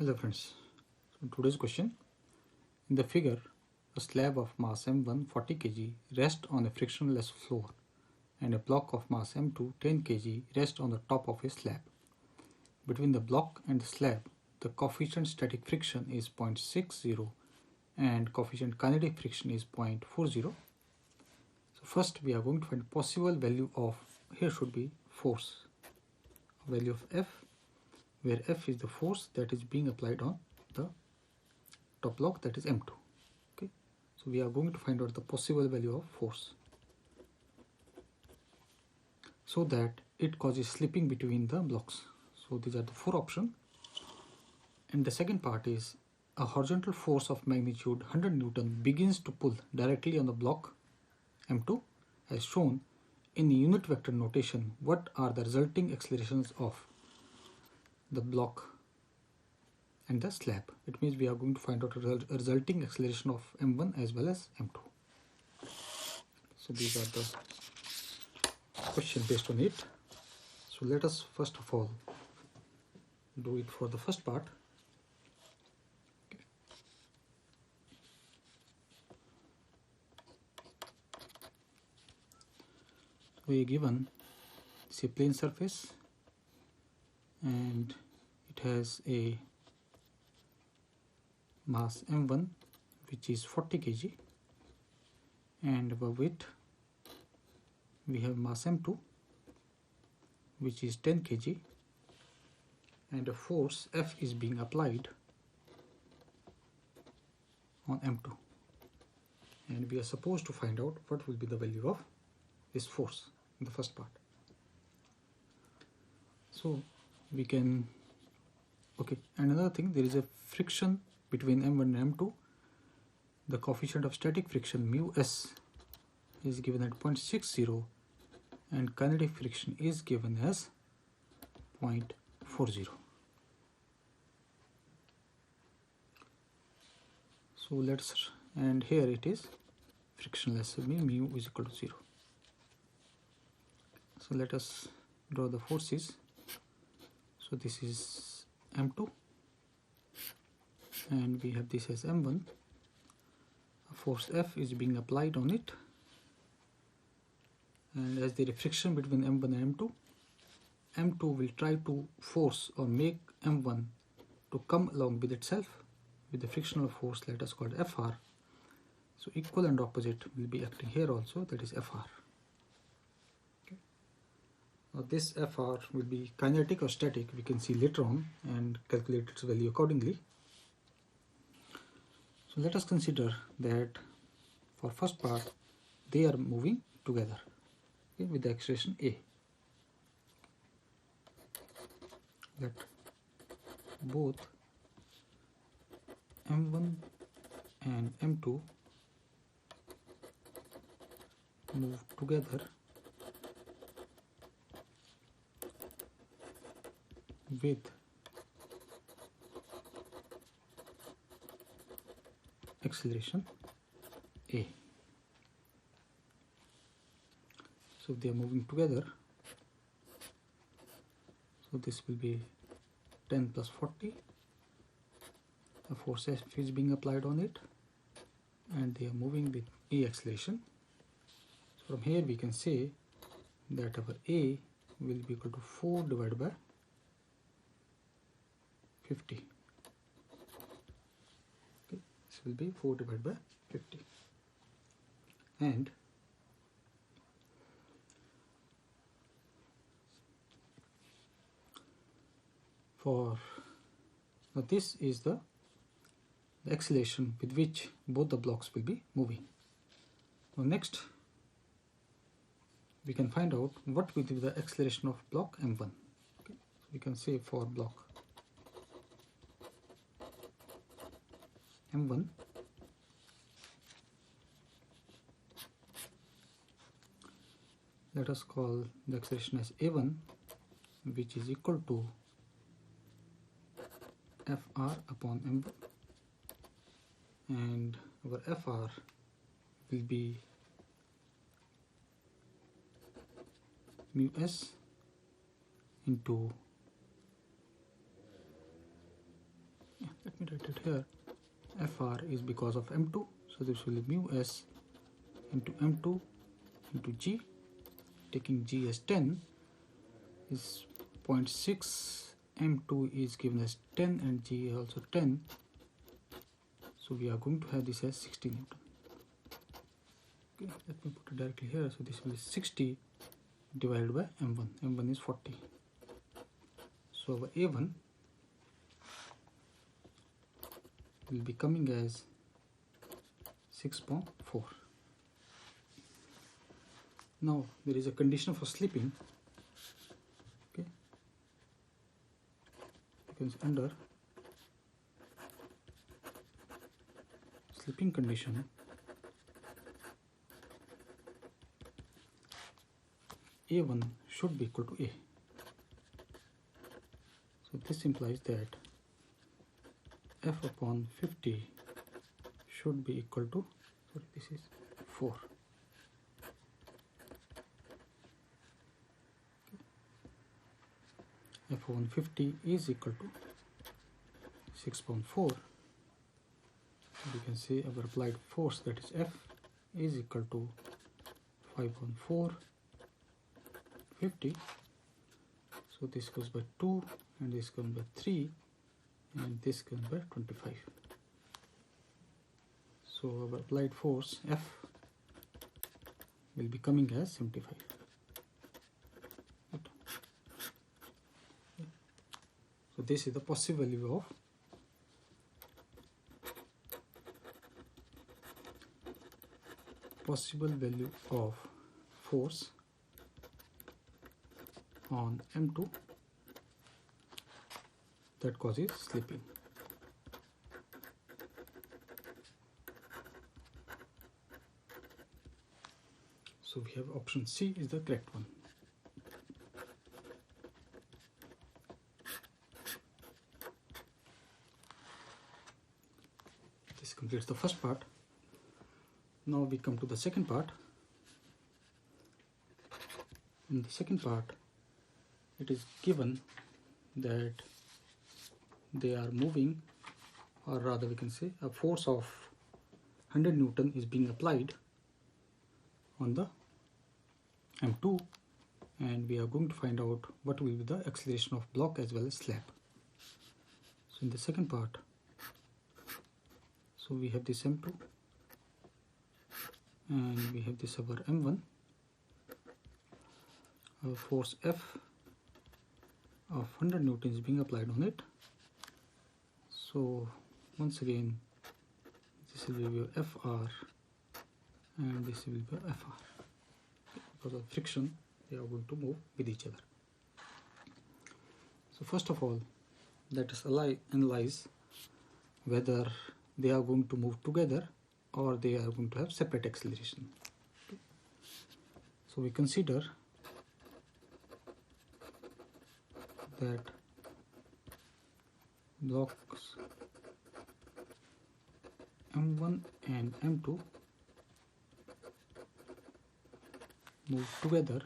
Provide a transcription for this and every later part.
Hello friends, so today's question. In the figure, a slab of mass m1 40 kg rests on a frictionless floor and a block of mass m2 10 kg rests on the top of a slab. Between the block and the slab, the coefficient static friction is 0.60 and coefficient kinetic friction is 0.40. So first we are going to find possible value of, here should be force, value of F, where F is the force that is being applied on the top block, that is M2. Okay, so we are going to find out the possible value of force so that it causes slipping between the blocks. So these are the four options. And the second part is a horizontal force of magnitude 100 Newton begins to pull directly on the block M2 as shown in the unit vector notation. What are the resulting accelerations of the block and the slab? It means we are going to find out a resulting acceleration of M1 as well as M2. So these are the questions based on it. So let us first of all do it for the first part. We are given a plane surface and it has a mass m1 which is 40 kg, and above it we have mass m2 which is 10 kg, and a force F is being applied on m2, and we are supposed to find out what will be the value of this force in the first part. So we can, okay, and another thing, there is a friction between m1 and m2. The coefficient of static friction mu s is given at 0.60 and kinetic friction is given as 0.40. So let's, and here it is frictionless, so mu is equal to 0. So let us draw the forces. So this is m2 and we have this as m1. A force F is being applied on it, and as there is friction between m1 and m2, m2 will try to force or make m1 to come along with itself with the frictional force, let us call it Fr. So equal and opposite will be acting here also, that is Fr. Okay. Now this Fr will be kinetic or static, we can see later on and calculate its value accordingly. So let us consider that for first part they are moving together, okay, with the acceleration A. Let both m1 and m2 move together with acceleration A. So they are moving together, so this will be 10 plus 40. A force F is being applied on it and they are moving with A acceleration. So from here we can say that our A will be equal to 4 divided by 50. Okay, this will be 4 divided by 50. And for now this is the acceleration with which both the blocks will be moving. Now next we can find out what will be the acceleration of block M1. Okay. So we can say for block M1, let us call the acceleration as A1, which is equal to Fr upon M1, and our Fr will be mu s into me write it here. Fr is because of m2, so this will be mu s into m2 into g. Taking g as 10 is 0.6, m2 is given as 10 and g is also 10, so we are going to have this as 60 Newton. Okay, let me put it directly here. So this will be 60 divided by m1. m1 is 40. So our a1 will be coming as 6.4. Now there is a condition for slipping. Okay, because under slipping condition, a1 should be equal to a. So this implies that f upon 50 should be equal to, sorry, this is 4. F upon 50 is equal to 6.4. We can say our applied force, that is F, is equal to 5.4 50. So this goes by 2 and this comes by 3 and this comes by 25. So our applied force F will be coming as 75. So this is the possible value of force on M2 that causes slipping. So we have option C is the correct one. This completes the first part. Now we come to the second part. In the second part, it is given that they are moving, or rather we can say a force of 100 Newton is being applied on the M2, and we are going to find out what will be the acceleration of block as well as slab. So in the second part, so we have this M2 and we have this our M1. Our force F of 100 Newton is being applied on it. So once again, this will be your FR and this will be your FR. Because of friction, they are going to move with each other. So first of all, let us analyze whether they are going to move together or they are going to have separate acceleration. Okay. So we consider that blocks M1 and M2 move together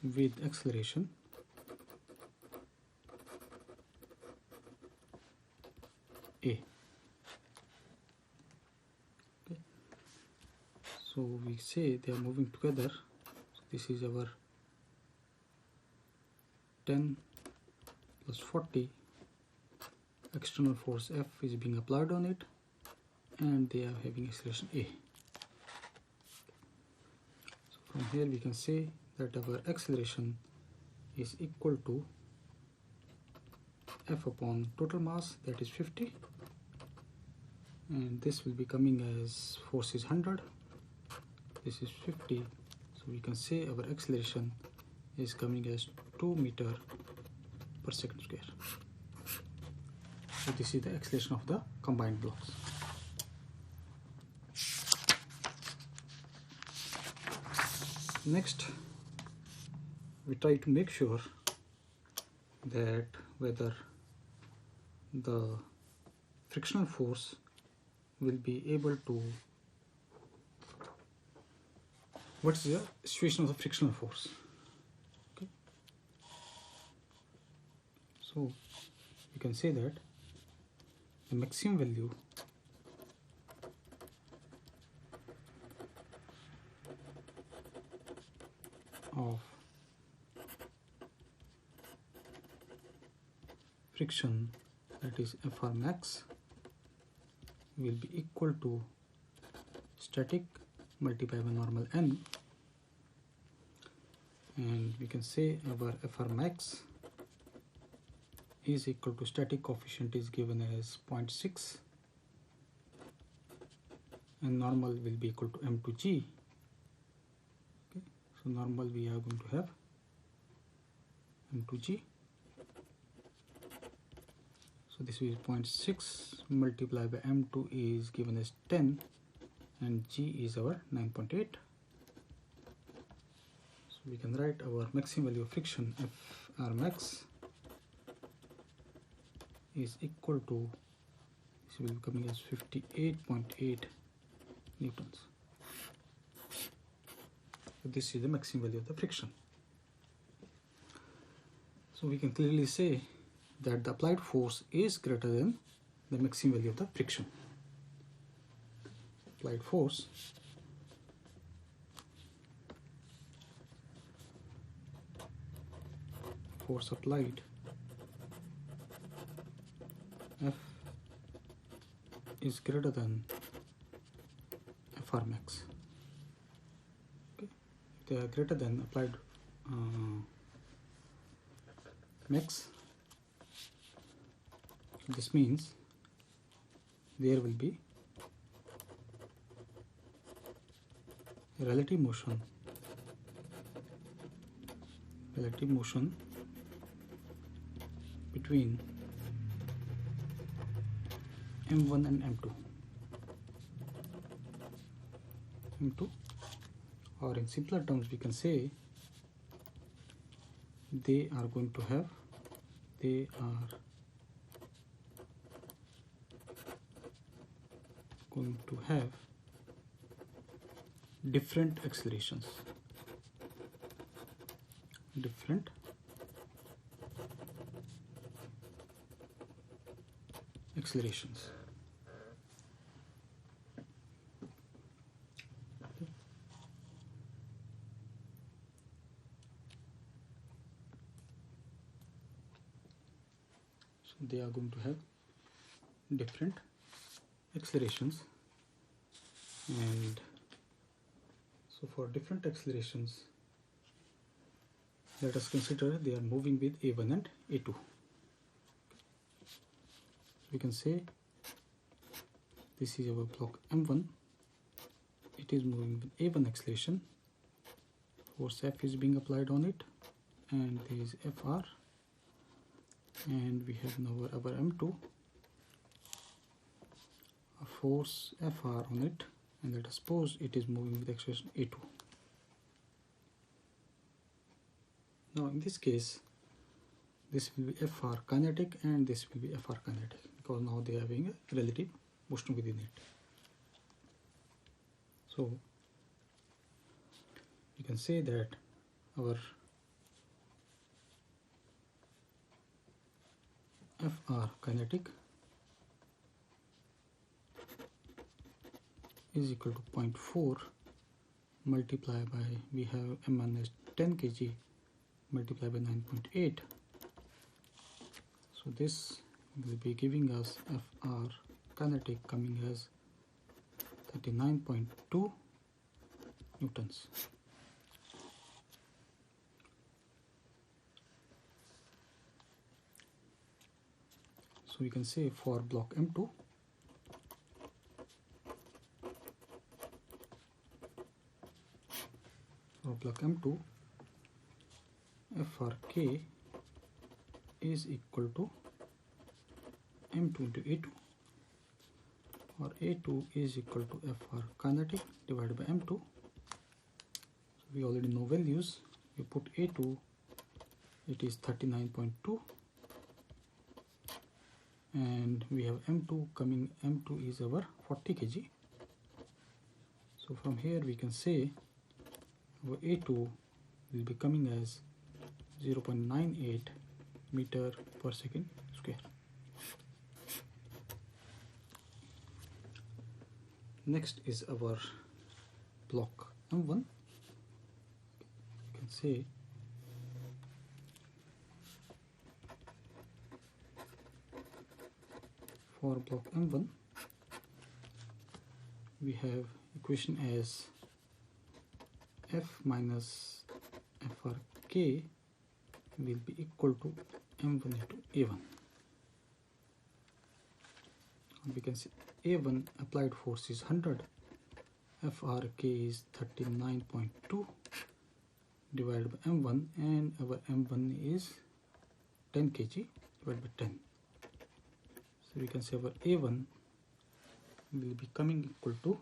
with acceleration A. Okay. So we say they are moving together. So this is our 10 plus 40 external force F is being applied on it, and they are having acceleration A. So from here we can say that our acceleration is equal to F upon total mass, that is 50, and this will be coming as force is 100, this is 50, so we can say our acceleration is coming as 2 meter per second square. So this is the acceleration of the combined blocks. Next, we try to make sure that whether the frictional force will be able to, what is the situation of the frictional force. Okay. So you can say that the maximum value of friction, that is Fr max, will be equal to static multiplied by normal n, and we can say our Fr max is equal to static coefficient is given as 0.6 and normal will be equal to m2g. Okay, so normal we are going to have m2g. So this is 0.6 multiplied by m2 is given as 10 and g is our 9.8. So we can write our maximum value of friction Fr max is equal to, this will be coming as 58.8 newtons. So this is the maximum value of the friction. So we can clearly say that the applied force is greater than the maximum value of the friction. Applied force applied F is greater than Fr max. Okay. If they are greater than applied max, this means there will be relative motion between m1 and m2, or in simpler terms we can say they are going to have different accelerations. So they are going to have different accelerations, and so for different accelerations, let us consider they are moving with A1 and A2. We can say this is our block M1, it is moving with A1 acceleration, force F is being applied on it, and there is Fr, and we have now our M2, a force Fr on it, and let us suppose it is moving with acceleration A2. Now in this case, this will be Fr kinetic and this will be Fr kinetic, because now they are having a relative motion within it. So you can say that our Fr kinetic is equal to 0.4 multiplied by, we have M1 as 10 kg multiplied by 9.8. So this will be giving us Fr kinetic coming as 39.2 newtons. So we can say for block M2, Frk is equal to M2 into A2, or A2 is equal to Fr kinetic divided by M2. So we already know values. We put A2, it is 39.2, and we have M2 coming, M2 is our 40 kg. So from here we can say our A2 will be coming as 0.98 meter per second square. Next is our block M1. You can say for block M1 we have equation as F minus FRK will be equal to M1 into A1. We can see A1 applied force is 100, FRK is 39.2 divided by M1, and our M1 is 10 kg divided by 10. So we can say our A1 will be coming equal to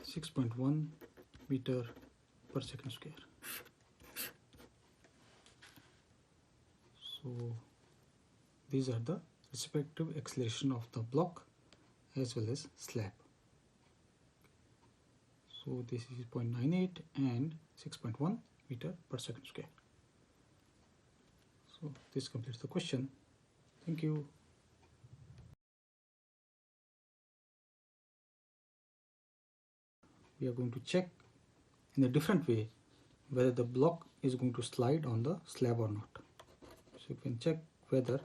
6.1 meter per second square. So these are the respective acceleration of the block as well as slab. So this is 0.98 and 6.1 meter per second square. So this completes the question. Thank you. We are going to check in a different way whether the block is going to slide on the slab or not. So you can check whether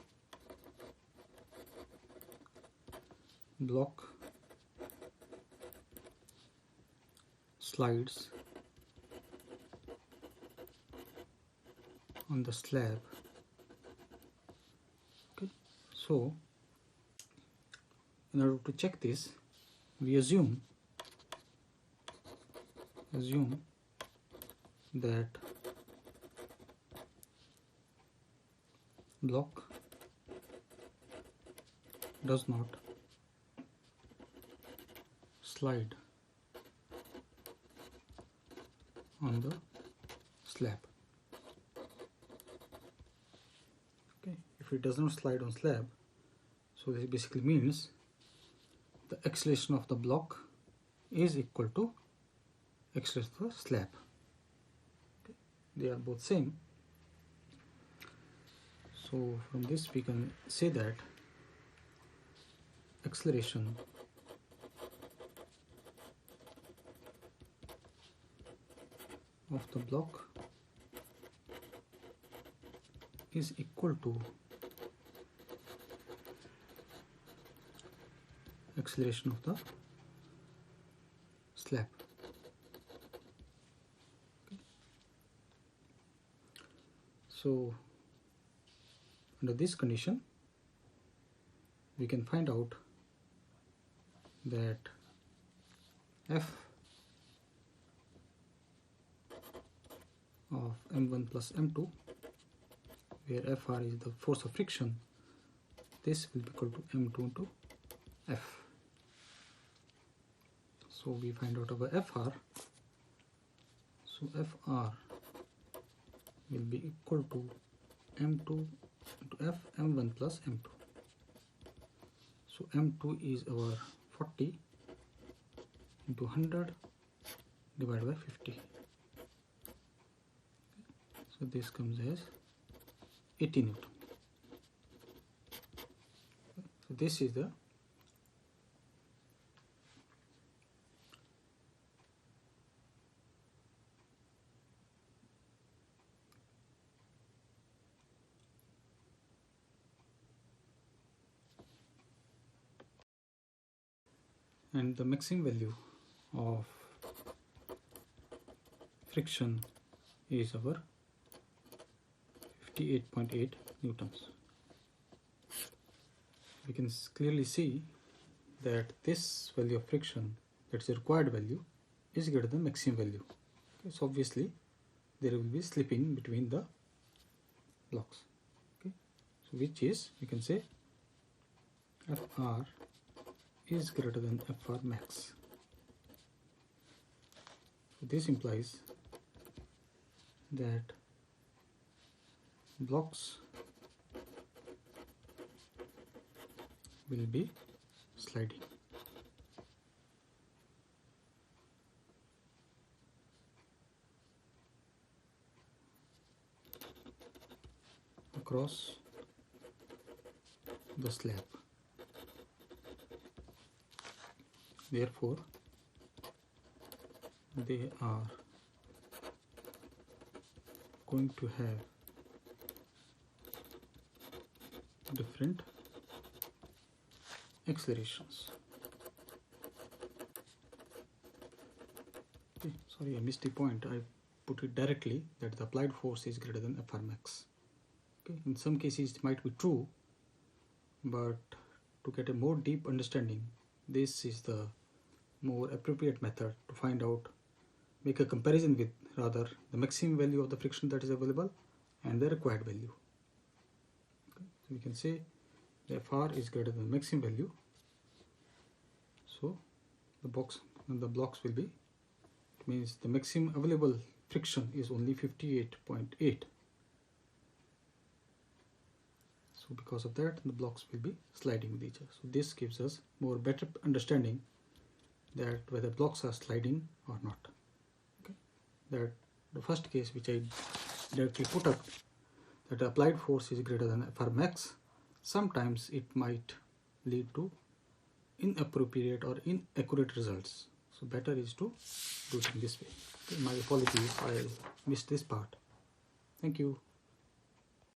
block slides on the slab. Okay, so in order to check this, we assume that block does not slide on the slab. Okay, if it does not slide on slab, so this basically means the acceleration of the block is equal to acceleration of the slab. Okay, they are both same. So from this we can say that acceleration of the block is equal to acceleration of the slab. Okay. So under this condition we can find out that F of M1 plus M2, where Fr is the force of friction, this will be equal to M2 into F. So we find out our Fr. So Fr will be equal to M2 into F M1 plus M2. So M2 is our 40 into 100 divided by 50. So this comes as 80 Newton. So this is the and the maximum value of friction is our 58.8 newtons. We can clearly see that this value of friction, that is the required value, is greater than maximum value. Okay, so obviously there will be slipping between the blocks. Okay, so which is, we can say Fr is greater than Fr max. So this implies that blocks will be sliding. across the slab. Therefore, they are going to have different accelerations. Okay, sorry, I missed the point. I put it directly that the applied force is greater than Fr max. Okay, in some cases it might be true, but to get a more deep understanding, this is the more appropriate method to find out, make a comparison with rather the maximum value of the friction that is available and the required value. Okay, so we can say the Fr is greater than the maximum value, so the blocks will be, it means the maximum available friction is only 58.8. So because of that, the blocks will be sliding with each other. So this gives us better understanding that whether blocks are sliding or not. Okay, that the first case which I directly put up, that the applied force is greater than Fr max, sometimes it might lead to inappropriate or inaccurate results. So better is to do it in this way. Okay, my apologies, I missed this part. Thank you.